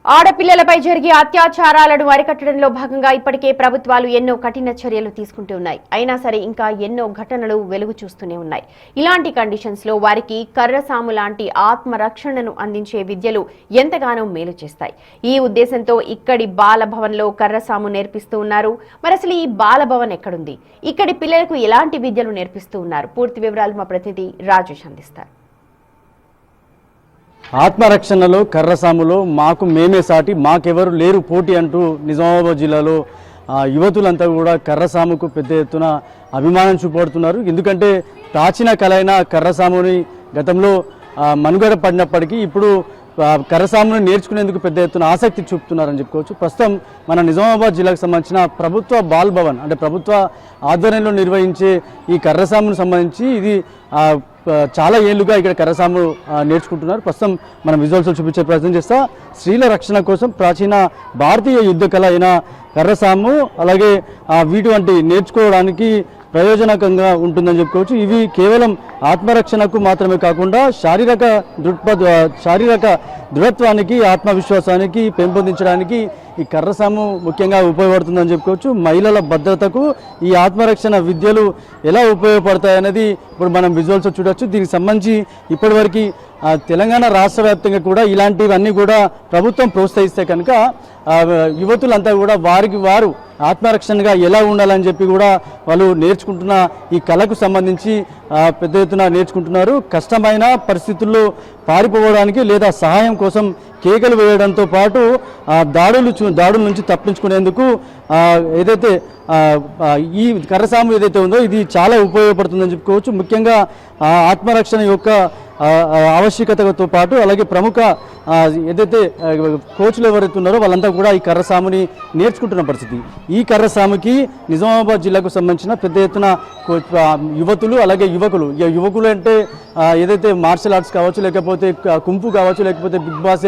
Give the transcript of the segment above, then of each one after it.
ఆడపిల్లలపై జరిగే అత్యాచారాలను అరికట్టడంలో భాగంగా ఇప్పటికే ప్రభుత్వాలు ఎన్నో కఠిన చర్యలు తీసుకుంటూ ఉన్నాయి. అయినా సరే ఇంకా ఎన్నో ఘటనలు వెలుగు చూస్తూనే ఉన్నాయి. ఇలాంటి కండిషన్స్ లో వారికి కర్రసాము లాంటి ఆత్మరక్షణను అందించే విద్యలు ఎంతగానో మేలు చేస్తాయి. ఈ ఉద్దేశంతో ఇక్కడి బాలభవన్ లో కర్రసాము నేర్పిస్తూ ఉన్నారు. మరి అసలు ఈ బాలభవన్ ఎక్కడుంది, ఇక్కడి పిల్లలకు ఎలాంటి విద్యలు నేర్పిస్తూ ఉన్నారు? పూర్తి వివరాలు మా ప్రతినిధి రాజేష్ అందిస్తారు. ఆత్మరక్షణలో కర్రసాములో మాకు మేమే సాటి మాకెవరు లేరు పోటీ అంటూ నిజామాబాద్ జిల్లాలో యువతులంతా కూడా కర్రసాముకు పెద్ద ఎత్తున అభిమానం చూపడుతున్నారు. ఎందుకంటే ప్రాచీన కళ అయిన కర్రసాముని గతంలో మనుగడ పడినప్పటికీ ఇప్పుడు కర్రసామును నేర్చుకునేందుకు పెద్ద ఎత్తున ఆసక్తి చూపుతున్నారని చెప్పుకోవచ్చు. ప్రస్తుతం మన నిజామాబాద్ జిల్లాకు సంబంధించిన ప్రభుత్వ బాల్ భవన్ అంటే ప్రభుత్వ ఆధ్వర్యంలో నిర్వహించే ఈ కర్రసామును సంబంధించి ఇది చాలా ఏళ్లుగా ఇక్కడ కర్రసాము నేర్చుకుంటున్నారు. ప్రస్తుతం మనం విజువల్స్ చూపించే ప్రయత్నం చేస్తా. స్త్రీల రక్షణ కోసం ప్రాచీన భారతీయ యుద్ధ కళ అయిన కర్రసాము అలాగే వీటి నేర్చుకోవడానికి ప్రయోజనకంగా ఉంటుందని చెప్పుకోవచ్చు. ఇవి కేవలం ఆత్మరక్షణకు మాత్రమే కాకుండా శారీరక దృఢత్వానికి ఆత్మవిశ్వాసానికి పెంపొందించడానికి ఈ కర్రసాము ముఖ్యంగా ఉపయోగపడుతుందని చెప్పుకోవచ్చు. మహిళల భద్రతకు ఈ ఆత్మరక్షణ విద్యలు ఎలా ఉపయోగపడతాయనేది ఇప్పుడు మనం విజువల్స్ చూడొచ్చు. దీనికి సంబంధించి ఇప్పటివరకు తెలంగాణ రాష్ట్ర వ్యాప్తంగా కూడా ఇలాంటివన్నీ కూడా ప్రభుత్వం ప్రోత్సహిస్తే కనుక యువతులంతా కూడా వారికి వారు ఆత్మరక్షణగా ఎలా ఉండాలని చెప్పి కూడా వాళ్ళు నేర్చుకుంటున్న ఈ కళకు సంబంధించి పెద్ద ఎత్తున నేర్చుకుంటున్నారు. కష్టమైన పరిస్థితుల్లో పారిపోవడానికి లేదా సహాయం కోసం కేకలు వేయడంతో పాటు దాడుల నుంచి తప్పించుకునేందుకు ఏదైతే ఈ కర్రసాము ఏదైతే ఉందో ఇది చాలా ఉపయోగపడుతుందని చెప్పుకోవచ్చు. ముఖ్యంగా ఆత్మరక్షణ యొక్క ఆవశ్యకతతో పాటు అలాగే ప్రముఖ ఏదైతే కోచ్లు ఎవరైతే ఉన్నారో వాళ్ళంతా కూడా ఈ కర్రసాముని నేర్చుకుంటున్న పరిస్థితి. ఈ కర్రసాముకి నిజామాబాద్ జిల్లాకు సంబంధించిన పెద్ద ఎత్తున యువతులు అలాగే యువకులు అంటే ఏదైతే మార్షల్ ఆర్ట్స్ కావచ్చు, లేకపోతే కుంపు కావచ్చు, లేకపోతే బిగ్ బాస్,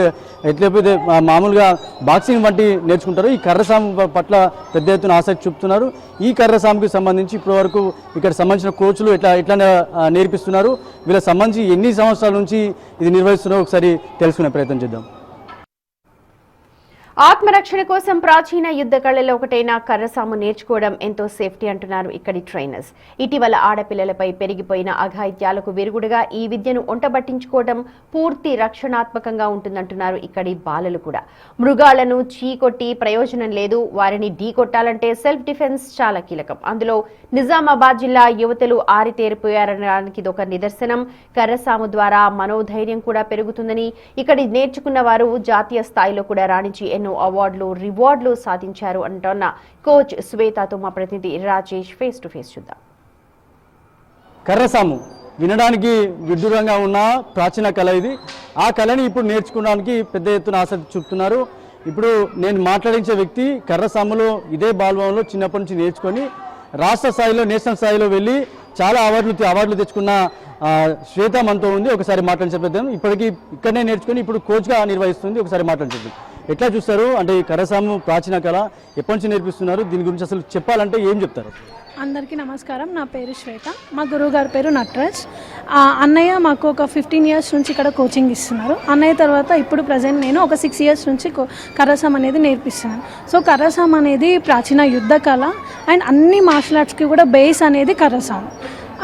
లేకపోతే మామూలుగా బాక్సింగ్ వంటి నేర్చుకుంటారు. ఈ కర్రసాము పట్ల పెద్ద ఎత్తున ఆసక్తి చూపుతున్నారు. ఈ కర్రసాముకి సంబంధించి ఇప్పటి వరకు ఇక్కడ సంబంధించిన కోచ్లు ఎట్లా నేర్పిస్తున్నారు, వీళ్ళకి సంబంధించి ఎన్ని సంవత్సరాల నుంచి ఇది నిర్వహిస్తున్నారో ఒకసారి తెలుసుకునే ప్రయత్నం చేద్దాం. ఆత్మరక్షణ కోసం ప్రాచీన యుద్ధ కళలో ఒకటైన కర్రసాము నేర్చుకోవడం ఎంతో సేఫ్టీ అంటున్నారు ఇక్కడి ట్రైనర్స్. ఇటీవల ఆడపిల్లలపై పెరిగిపోయిన అఘాయిత్యాలకు విరుగుడుగా ఈ విద్యను ఒంటబట్టించుకోవడం పూర్తి రక్షణాత్మకంగా ఉంటుందంటున్నారు ఇక్కడి బాలలు కూడా. మృగాలను చీకొట్టి ప్రయోజనం లేదు, వారిని ఢీకొట్టాలంటే సెల్ఫ్ డిఫెన్స్ చాలా కీలకం. అందులో నిజామాబాద్ జిల్లా యువతులు ఆరితేరిపోయారనడానికి ఇదొక నిదర్శనం. కర్రసాము ద్వారా మనోధైర్యం కూడా పెరుగుతుందని ఇక్కడి నేర్చుకున్న వారు జాతీయ స్థాయిలో కూడా రాణించి అవార్డులు రివార్డులు సాధించారు అంటున్న కోచ్ శ్వేతతో మా ప్రతినిధి రాజేష్ ఫేస్ టు ఫేస్ చూద్దాం. కర్రసాము వినడానికి విడ్డూరంగా ఉన్న ప్రాచీన కళ ఇది. ఆ కళని ఇప్పుడు నేర్చుకోవడానికి పెద్ద ఎత్తున ఆసక్తి చూపుతున్నారు. ఇప్పుడు నేను మాట్లాడించే వ్యక్తి కర్రసాములో ఇదే బాల్భవన్లో చిన్నప్పటి నుంచి నేర్చుకొని రాష్ట్ర స్థాయిలో నేషనల్ స్థాయిలో వెళ్ళి చాలా అవార్డులు తెచ్చుకున్న శ్వేత మనతో ఉంది. ఒకసారి మాట్లాడించే ఇప్పటికీ ఇక్కడనే నేర్చుకొని ఇప్పుడు కోచ్గా నిర్వహిస్తుంది. ఒకసారి మాట్లాడించే ఎట్లా చూస్తారు అంటే ఈ కర్రసాము ప్రాచీన కళ ఎప్పటి నుంచి నేర్పిస్తున్నారు, దీని గురించి అసలు చెప్పాలంటే ఏం చెప్తారు? అందరికీ నమస్కారం. నా పేరు శ్వేత, మా గురువు గారి పేరు నటరాజ్. అన్నయ్య మాకు ఒక 15 ఇయర్స్ నుంచి ఇక్కడ కోచింగ్ ఇస్తున్నారు. అన్నయ్య తర్వాత ఇప్పుడు ప్రజెంట్ నేను ఒక 6 ఇయర్స్ నుంచి కర్రసాము అనేది నేర్పిస్తున్నాను. సో కర్రసాము అనేది ప్రాచీన యుద్ధ కళ అండ్ అన్ని మార్షల్ ఆర్ట్స్కి కూడా బేస్ అనేది కర్రసాము.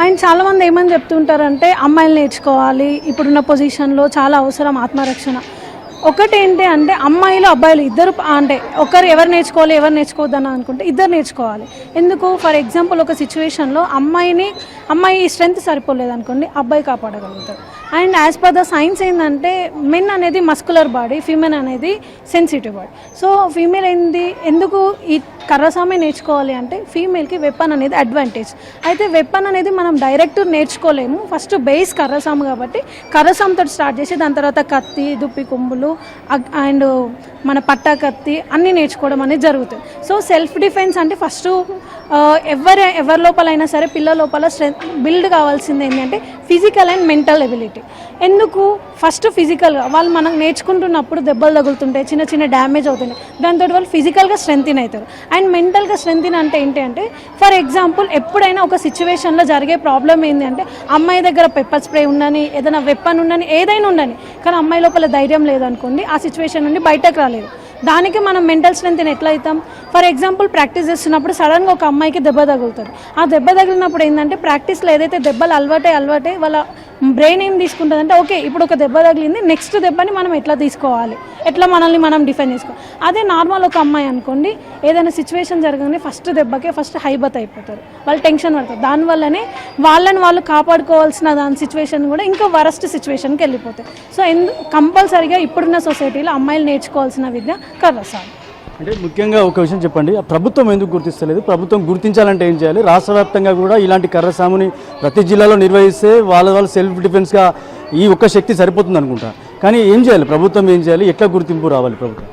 అండ్ చాలామంది ఏమని చెప్తుంటారంటే అమ్మాయిలు నేర్చుకోవాలి, ఇప్పుడున్న పొజిషన్లో చాలా అవసరం ఆత్మరక్షణ. ఒకటేంటి అంటే అమ్మాయిలు అబ్బాయిలు ఇద్దరు అంటే ఒకరు ఎవరు నేర్చుకోవద్దని అనుకుంటే ఇద్దరు నేర్చుకోవాలి. ఎందుకు? ఫర్ ఎగ్జాంపుల్ ఒక సిచ్యువేషన్లో అమ్మాయి స్ట్రెంత్ సరిపోలేదు అనుకోండి, అబ్బాయి కాపాడగలుగుతాడు. And as per the science ఏంటంటే మెన్ అనేది మస్కులర్ బాడీ, ఫీమేల్ అనేది సెన్సిటివ్ బాడీ. సో ఫీమేల్ ఎందుకు ఈ కర్రసామే నేర్చుకోవాలి అంటే ఫీమేల్కి వెపన్ అనేది అడ్వాంటేజ్. అయితే వెపన్ అనేది మనం డైరెక్ట్ నేర్చుకోలేము, ఫస్ట్ బేస్ కర్రసాము కాబట్టి కర్రసాముతో స్టార్ట్ చేసి దాని తర్వాత కత్తి, దుప్పి కొమ్ములు అండ్ మన పట్టా కత్తి అన్నీ నేర్చుకోవడం అనేది జరుగుతుంది. సో సెల్ఫ్ డిఫెన్స్ అంటే ఫస్ట్ ఎవరి లోపలైనా సరే పిల్లల లోపల బిల్డ్ కావాల్సింది ఏంటంటే ఫిజికల్ అండ్ మెంటల్ ఎబిలిటీ. ఎందుకు ఫస్ట్ ఫిజికల్గా వాళ్ళు మనం నేర్చుకుంటున్నప్పుడు దెబ్బలు తగులుతుంటాయి, చిన్న చిన్న డ్యామేజ్ అవుతుంది, దాంతో వాళ్ళు ఫిజికల్గా స్ట్రెంగ్త్ అవుతారు. అండ్ మెంటల్గా స్ట్రెంగ్త్ అంటే ఏంటి అంటే ఫర్ ఎగ్జాంపుల్ ఎప్పుడైనా ఒక సిచ్యువేషన్లో జరిగే ప్రాబ్లం ఏంటి అంటే అమ్మాయి దగ్గర పెప్పర్ స్ప్రే ఉండని, ఏదైనా వెప్పన్ ఉండని, ఏదైనా ఉండని, కానీ అమ్మాయి లోపల ధైర్యం లేదనుకోండి, ఆ సిచ్యువేషన్ నుండి బయటకు రాలేదు. దానికి మనం మెంటల్ స్ట్రెంగ్త్ని ఎట్లా అవుతాం? ఫర్ ఎగ్జాంపుల్ ప్రాక్టీస్ చేస్తున్నప్పుడు సడన్గా ఒక అమ్మాయికి దెబ్బ తగులుతుంది. ఆ దెబ్బ తగిలినప్పుడు ఏంటంటే ప్రాక్టీస్లో ఏదైతే దెబ్బలు అలవాటే వాళ్ళ బ్రెయిన్ ఏం తీసుకుంటుందంటే ఓకే ఇప్పుడు ఒక దెబ్బ తగిలింది, నెక్స్ట్ దెబ్బని మనం ఎట్లా తీసుకోవాలి, ఎట్లా మనల్ని మనం డిఫెండ్ చేసుకోవాలి. అదే నార్మల్ ఒక అమ్మాయి అనుకోండి, ఏదైనా సిచ్యువేషన్ జరగగానే ఫస్ట్ దెబ్బకే ఫస్ట్ హైబత్ అయిపోతారు, వాళ్ళు టెన్షన్ పడతారు. దానివల్లనే వాళ్ళని వాళ్ళు కాపాడుకోవాల్సిన దాని సిచ్యువేషన్ కూడా ఇంకా వరస్ట్ సిచ్యువేషన్కి వెళ్ళిపోతాయి. సో కంపల్సరీగా ఇప్పుడున్న సొసైటీలో అమ్మాయిలు నేర్చుకోవాల్సిన విద్య కర్రసాము. అంటే ముఖ్యంగా ఒక విషయం చెప్పండి, ప్రభుత్వం ఎందుకు గుర్తిస్తలేదు? ప్రభుత్వం గుర్తించాలంటే ఏం చేయాలి? రాష్ట్ర వ్యాప్తంగా కూడా ఇలాంటి కర్రసాముని ప్రతి జిల్లాలో నిర్వహిస్తే వాళ్ళ సెల్ఫ్ డిఫెన్స్గా ఈ ఒక్క శక్తి సరిపోతుంది అనుకుంటా. కానీ ఏం చేయాలి ప్రభుత్వం, ఏం చేయాలి, ఎట్లా గుర్తింపు రావాలి ప్రభుత్వం?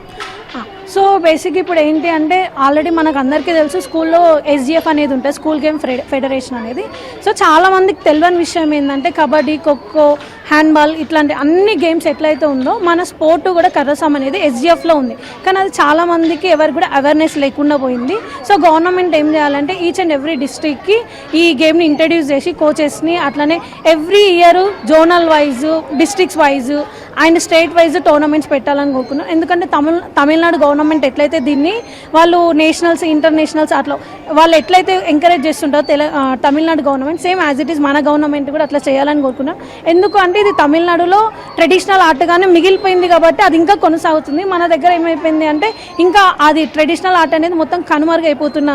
సో బేసిక్ ఇప్పుడు ఏంటి అంటే ఆల్రెడీ మనకు అందరికీ తెలుసు స్కూల్లో SGF అనేది ఉంటుంది, స్కూల్ గేమ్ ఫెడరేషన్ అనేది. సో చాలామందికి తెలియని విషయం ఏంటంటే కబడ్డీ, ఖోఖో, హ్యాండ్బాల్ ఇట్లాంటి అన్ని గేమ్స్ ఎట్లయితే ఉందో మన స్పోర్ట్ కూడా కర్రసామ్ అనేది SGFలో ఉంది. కానీ అది చాలామందికి ఎవరికి కూడా అవేర్నెస్ లేకుండా పోయింది. సో గవర్నమెంట్ ఏం చేయాలంటే ఈచ్ అండ్ ఎవ్రీ డిస్ట్రిక్ట్కి ఈ గేమ్ని ఇంట్రడ్యూస్ చేసి కోచెస్ని అట్లనే every year zonal wise, districts wise and state wise tournaments పెట్టాలని కోరుకున్నాం. ఎందుకంటే తమిళనాడు గవర్నమెంట్ ఎట్లయితే దీన్ని వాళ్ళు నేషనల్స్, ఇంటర్నేషనల్స్ అట్లా వాళ్ళు ఎట్లయితే ఎంకరేజ్ చేస్తుంటారో Tamil Nadu government same as it is మన గవర్నమెంట్ కూడా అట్లా చేయాలని కోరుకున్నాం. ఎందుకు అంటే ఇది తమిళనాడులో ట్రెడిషనల్ ఆటగానే మిగిలిపోయింది కాబట్టి అది ఇంకా కొనసాగుతుంది. మన దగ్గర ఏమైపోయింది అంటే ఇంకా అది ట్రెడిషనల్ ఆట అనేది మొత్తం కనుమరుగైపోతున్న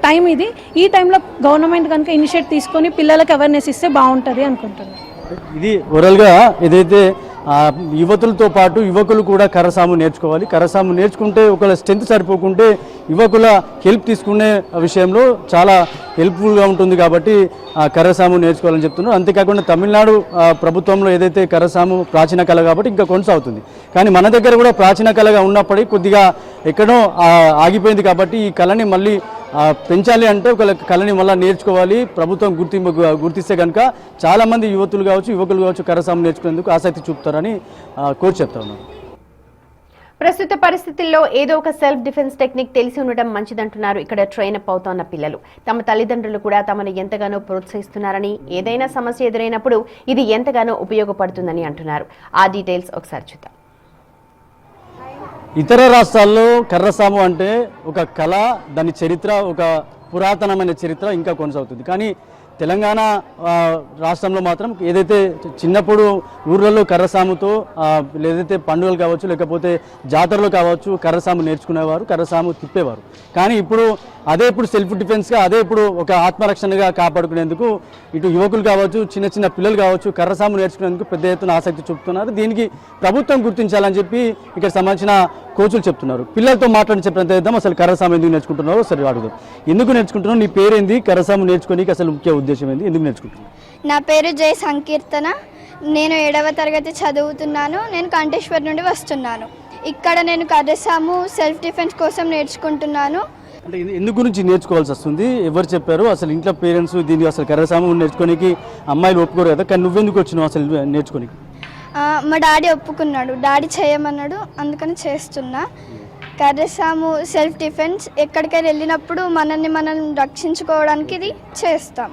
టైం ఇది. ఈ టైంలో గవర్నమెంట్ కనుక ఇనిషియేట్ తీసుకొని పిల్లలకు అవేర్నెస్ ఇస్తే బాగుంటుంది అనుకుంటున్నాను. ఇది ఓవరాల్గా ఏదైతే యువతులతో పాటు యువకులు కూడా కర్రసాము నేర్చుకోవాలి. కర్రసాము నేర్చుకుంటే ఒకవేళ స్ట్రెంత్ సరిపోకుంటే యువకుల హెల్ప్ తీసుకునే విషయంలో చాలా హెల్ప్ఫుల్గా ఉంటుంది కాబట్టి కర్రసాము నేర్చుకోవాలని చెప్తున్నారు. అంతేకాకుండా తమిళనాడు ప్రభుత్వంలో ఏదైతే కర్రసాము ప్రాచీన కళ కాబట్టి ఇంకా కొనసాగుతుంది. కానీ మన దగ్గర కూడా ప్రాచీన కళగా ఉన్నప్పటికీ కొద్దిగా ఎక్కడో ఆగిపోయింది కాబట్టి ఈ కళని మళ్ళీ పెంచాలి అంటే ఒక కళని మళ్ళీ నేర్చుకోవాలి. ప్రభుత్వం గుర్తిస్తే కనుక చాలామంది యువతులు కావచ్చు, యువకులు కావచ్చు కర్రసాము నేర్చుకునేందుకు ఆసక్తి చూపుతారని కోచ్ చెప్తా ఉన్నారు. ప్రస్తుత పరిస్థితుల్లో ఏదో ఒక సెల్ఫ్ డిఫెన్స్ టెక్నిక్ తెలిసి ఉండడం మంచిదంటున్నారు ఇక్కడ ట్రైన్ అప్ అవుతున్న పిల్లలు. తమ తల్లిదండ్రులు కూడా తమను ఎంతగానో ప్రోత్సహిస్తున్నారని, ఏదైనా సమస్య ఎదురైనప్పుడు ఇది ఎంతగానో ఉపయోగపడుతుందని అంటున్నారు. ఆ డీటెయిల్స్ ఒకసారి చూద్దాం. ఇతర రాష్ట్రాల్లో కర్రసాము అంటే ఒక కళ, దాని చరిత్ర, ఒక పురాతనమైన చరిత్ర ఇంకా కొనసాగుతుంది. కానీ తెలంగాణ రాష్ట్రంలో మాత్రం ఏదైతే చిన్నప్పుడు ఊర్లలో కర్రసాముతో ఏదైతే పండుగలు కావచ్చు, లేకపోతే జాతరలు కావచ్చు, కర్రసాము నేర్చుకునేవారు, కర్రసాము తిప్పేవారు. కానీ ఇప్పుడు ఇప్పుడు సెల్ఫ్ డిఫెన్స్గా, ఇప్పుడు ఒక ఆత్మరక్షణగా కాపాడుకునేందుకు ఇటు యువకులు కావచ్చు, చిన్న చిన్న పిల్లలు కావచ్చు కర్రసాము నేర్చుకునేందుకు పెద్ద ఎత్తున ఆసక్తి చూపుతున్నారు. దీనికి ప్రభుత్వం గుర్తించాలని చెప్పి ఇక్కడ సంబంధించిన కోచులు చెప్తున్నారు. పిల్లలతో మాట్లాడి చెప్పినంత ఇద్దాం. అసలు కర్రసాము ఎందుకు నేర్చుకుంటున్నారో సరే అడుగుదాం. ఎందుకు నేర్చుకుంటున్నావు? నీ పేరేంది? కర్రసాము నేర్చుకోనికి అసలు ముఖ్య ఉద్దేశం ఏంది? ఎందుకు నేర్చుకుంటున్నావు? నా పేరు జై సంకీర్తన. నేను 7వ తరగతి చదువుతున్నాను. నేను కంఠేశ్వర్ నుండి వస్తున్నాను. ఇక్కడ నేను కర్రసాము సెల్ఫ్ డిఫెన్స్ కోసం నేర్చుకుంటున్నాను. అంటే ఎందుకు గురించి నేర్చుకోవాల్సి వస్తుంది? ఎవరు చెప్పారు? అసలు ఇంట్లో పేరెంట్స్ దీన్ని అసలు కర్రసాము నేర్చుకోనికి అమ్మాయిలు ఒప్పుకోరు కదా, కానీ నువ్వెందుకు వచ్చినావు అసలు నేర్చుకోనికి? మా డాడీ ఒప్పుకున్నాడు, డాడీ చేయమన్నాడు, అందుకని చేస్తున్నా. కర్రసాము సెల్ఫ్ డిఫెన్స్ ఎక్కడికైనా వెళ్ళినప్పుడు మనల్ని మనం రక్షించుకోవడానికి ఇది చేస్తాం.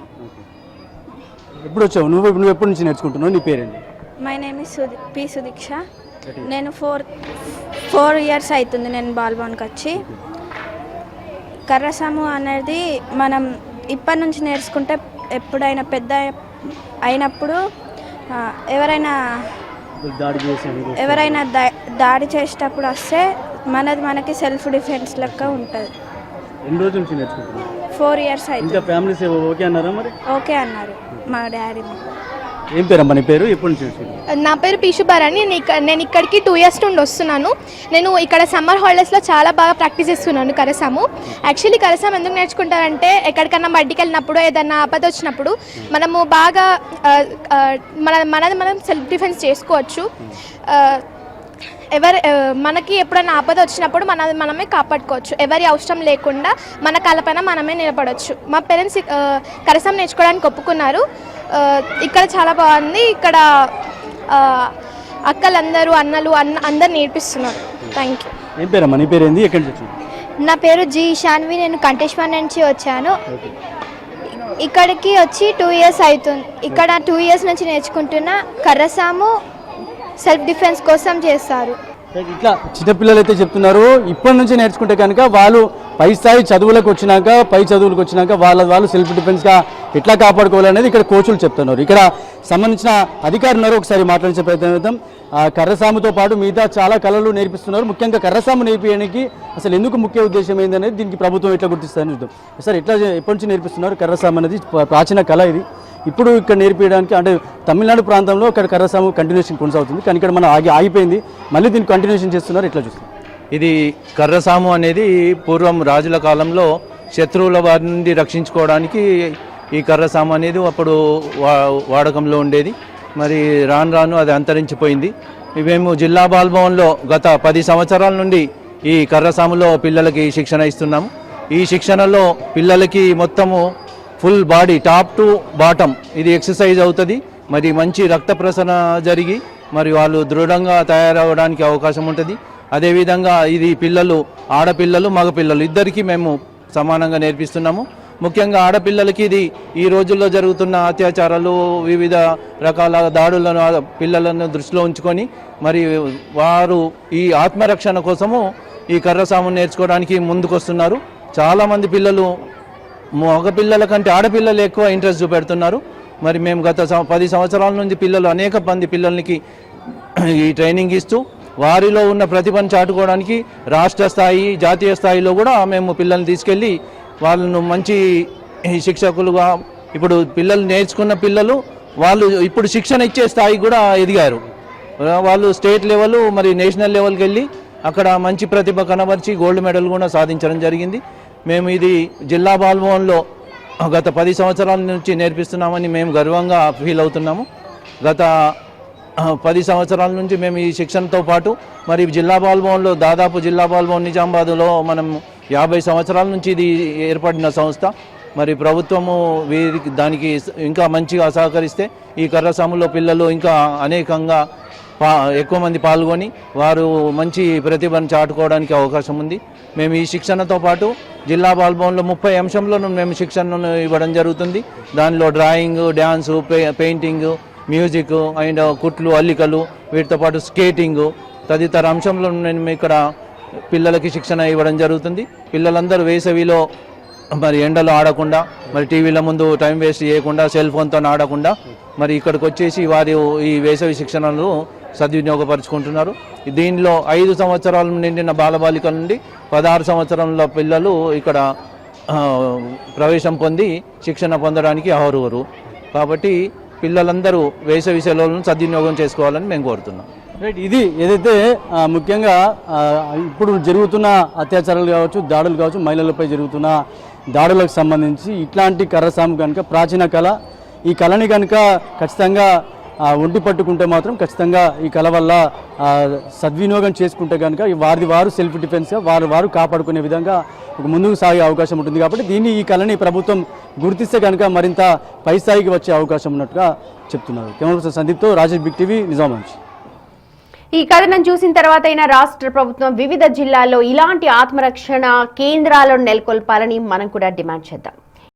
ఎప్పుడు వచ్చావు నువ్వు ఎప్పటి నుంచి నేర్చుకుంటున్నావు? నీ పేరేంటి? My name is P Sudiksha. నేను 4 ఇయర్స్ అవుతుంది నేను బాల్భవన్కి వచ్చి. కర్రసాము అనేది మనం ఇప్పటి నుంచి నేర్చుకుంటే ఎప్పుడైనా పెద్ద అయినప్పుడు ఎవరైనా దాడి చేసేటప్పుడు వస్తే మనకి సెల్ఫ్ డిఫెన్స్ లెక్క ఉంటుంది. ఎన్ని రోజుల నుంచి నేర్చుకుంటున్నావు? 4 ఇయర్స్ అయితే. ఫ్యామిలీస్ ఓకే అన్నారా? మరి ఓకే అన్నారు మా డాడీ. ఏం పేరమ్మా నీ పేరు? ఎప్పటి నుంచి నేర్చుకుంటున్నావు? నా పేరు పీషుబారాని. నేను ఇక్కడికి 2 ఇయర్స్ నుండి వస్తున్నాను. నేను ఇక్కడ సమ్మర్ హాలిడేస్లో చాలా బాగా ప్రాక్టీస్ చేస్తున్నాను కర్రసాము. యాక్చువల్లీ కర్రసాము ఎందుకు నేర్చుకుంటారంటే ఎక్కడికన్నా బయటికి వెళ్ళినప్పుడు, ఏదన్నా ఆపద వచ్చినప్పుడు మనము బాగా మనది మనం సెల్ఫ్ డిఫెన్స్ చేసుకోవచ్చు. మనకి ఎప్పుడైనా ఆపద వచ్చినప్పుడు మనమే కాపాడుకోవచ్చు. ఎవరి అవసరం లేకుండా మన కాళ్ళపైన మనమే నిలబడవచ్చు. మా పేరెంట్స్ కరసం నేర్చుకోవడానికి ఒప్పుకున్నారు. ఇక్కడ చాలా బాగుంది. ఇక్కడ అక్కలందరూ అన్నలు అందరు నేర్పిస్తున్నారు. Thank you. ఏం పేరమ్మా నీ పేరు ఏంది, ఎక్కడి నుంచి వచ్చింది? నా పేరు జి షాన్వి, నేను కంటేశ్వర్ నుంచి వచ్చాను. ఇక్కడికి వచ్చి 2 years అవుతుంది. ఇక్కడ 2 years నుంచి నేర్చుకుంటున్న కర్రసాము సెల్ఫ్ డిఫెన్స్ కోసం చేస్తారు. ఇట్లా చిన్నపిల్లలు అయితే చెప్తున్నారు, ఇప్పటి నుంచి నేర్చుకుంటే కనుక వాళ్ళు పై స్థాయి చదువులకు వచ్చినాక వాళ్ళు సెల్ఫ్ డిఫెన్స్గా ఎట్లా కాపాడుకోవాలనేది ఇక్కడ కోచులు చెప్తున్నారు. ఇక్కడ సంబంధించిన అధికారులు ఉన్నారు, ఒకసారి మాట్లాడించే ప్రయత్నం చేద్దాం. కర్రసాముతో పాటు మిగతా చాలా కళలు నేర్పిస్తున్నారు. ముఖ్యంగా కర్రసాము నేర్పించడానికి అసలు ఎందుకు ముఖ్య ఉద్దేశం ఏందనేది, దీనికి ప్రభుత్వం ఎట్లా గుర్తిస్తుందని చూద్దాం. సార్ ఎప్పటి నుంచి నేర్పిస్తున్నారు? కర్రసాము అనేది ప్రాచీన కళ, ఇది ఇప్పుడు ఇక్కడ నేర్పించడానికి అంటే తమిళనాడు ప్రాంతంలో ఇక్కడ కర్రసాము కంటిన్యూషన్ కొనసాగుతుంది, కానీ ఇక్కడ మనం ఆగిపోయింది, మళ్ళీ దీన్ని కంటిన్యూషన్ చేస్తున్నారు. ఎట్లా చూస్తాం? ఇది కర్రసాము అనేది పూర్వం రాజుల కాలంలో శత్రువుల వారి నుండి రక్షించుకోవడానికి ఈ కర్రసాము అనేది అప్పుడు వాడకంలో ఉండేది. మరి రాను రాను అది అంతరించిపోయింది. మేము జిల్లా బాల్భవన్లో గత 10 సంవత్సరాల నుండి ఈ కర్రసాములో పిల్లలకి శిక్షణ ఇస్తున్నాము. ఈ శిక్షణలో పిల్లలకి మొత్తము full body top to bottom ఇది ఎక్సర్సైజ్ అవుతుంది. మరి మంచి రక్త ప్రసరణ జరిగి మరి వాళ్ళు దృఢంగా తయారవడానికి అవకాశం ఉంటుంది. అదేవిధంగా ఇది ఆడపిల్లలు మగపిల్లలు ఇద్దరికీ మేము సమానంగా నేర్పిస్తున్నాము. ముఖ్యంగా ఆడపిల్లలకి ఇది ఈ రోజుల్లో జరుగుతున్న అత్యాచారాలు, వివిధ రకాల దాడులను పిల్లలను దృష్టిలో ఉంచుకొని మరి వారు ఈ ఆత్మరక్షణ కోసము ఈ కర్రసాము నేర్చుకోవడానికి ముందుకొస్తున్నారు. చాలామంది పిల్లలు మగపిల్లల కంటే ఆడపిల్లలు ఎక్కువ ఇంట్రెస్ట్ చూపెడుతున్నారు. మరి మేము గత 10 సంవత్సరాల నుంచి అనేక మంది పిల్లలకి ఈ ట్రైనింగ్ ఇస్తూ వారిలో ఉన్న ప్రతిభను చాటుకోవడానికి రాష్ట్ర స్థాయి, జాతీయ స్థాయిలో కూడా మేము పిల్లల్ని తీసుకెళ్ళి వాళ్ళను మంచి శిక్షకులుగా ఇప్పుడు పిల్లలు నేర్చుకున్న పిల్లలు వాళ్ళు ఇప్పుడు శిక్షణ ఇచ్చే స్థాయి కూడా ఎదిగారు. వాళ్ళు స్టేట్ లెవెల్ మరి నేషనల్ లెవెల్కి వెళ్ళి అక్కడ మంచి ప్రతిభ కనబరిచి గోల్డ్ మెడల్ కూడా సాధించడం జరిగింది. మేము ఇది జిల్లా బాల్భవన్లో గత 10 సంవత్సరాల నుంచి నేర్పిస్తున్నామని మేము గర్వంగా ఫీల్ అవుతున్నాము. గత 10 సంవత్సరాల నుంచి మేము ఈ శిక్షణతో పాటు మరి జిల్లా బాల్భవన్లో దాదాపు జిల్లా బాల్భవన్ నిజామాబాద్లో మనం 50 సంవత్సరాల నుంచి ఇది ఏర్పడిన సంస్థ. మరి ప్రభుత్వము దానికి ఇంకా మంచిగా సహకరిస్తే ఈ కర్రసాములో పిల్లలు ఇంకా అనేకంగా ఎక్కువ మంది పాల్గొని వారు మంచి ప్రతిభను చాటుకోవడానికి అవకాశం ఉంది. మేము ఈ శిక్షణతో పాటు జిల్లా బాల్భవన్లో 30 అంశంలో మేము శిక్షణను ఇవ్వడం జరుగుతుంది. దానిలో drawing, dance, painting, music and కుట్లు, అల్లికలు, వీటితో పాటు స్కేటింగ్ తదితర అంశంలో నేను ఇక్కడ పిల్లలకి శిక్షణ ఇవ్వడం జరుగుతుంది. పిల్లలందరూ వేసవిలో మరి ఎండలో ఆడకుండా, మరి టీవీల ముందు టైం వేస్ట్ చేయకుండా, సెల్ ఫోన్తో ఆడకుండా మరి ఇక్కడికి వచ్చేసి వారు ఈ వేసవి శిక్షణను సద్వినియోగపరుచుకుంటున్నారు. దీనిలో 5 సంవత్సరాలు నిండిన బాలబాలికల నుండి 16 సంవత్సరాల పిల్లలు ఇక్కడ ప్రవేశం పొంది శిక్షణ పొందడానికి అర్హులు. కాబట్టి పిల్లలందరూ వేసవి సెలవులను సద్వినియోగం చేసుకోవాలని మేము కోరుతున్నాం. రైట్, ఇది ఏదైతే ముఖ్యంగా ఇప్పుడు జరుగుతున్న అత్యాచారాలు కావచ్చు, దాడులు కావచ్చు, మహిళలపై జరుగుతున్న దాడులకు సంబంధించి ఇట్లాంటి కర్రసాము కనుక ప్రాచీన కళ, ఈ కళని కనుక ఖచ్చితంగా ఒంటి పట్టుకుంటే మాత్రం ఖచ్చితంగా ఈ కళ వల్ల సద్వినియోగం చేసుకుంటే కనుక వారు సెల్ఫ్ డిఫెన్స్గా వారు కాపాడుకునే విధంగా ఒక ముందుకు సాగే అవకాశం ఉంటుంది. కాబట్టి ఈ కళని ప్రభుత్వం గుర్తిస్తే కనుక మరింత పై స్థాయికి వచ్చే అవకాశం ఉన్నట్టుగా చెప్తున్నారు. కెమెరా పర్సన్ సందీప్తో రాజేష్, బిగ్ టీవీ, నిజామాబాద్. ఈ కథనం చూసిన తర్వాత అయినా రాష్ట్ర ప్రభుత్వం వివిధ జిల్లాల్లో ఇలాంటి ఆత్మరక్షణ కేంద్రాలను నెలకొల్పాలని మనం కూడా డిమాండ్ చేద్దాం.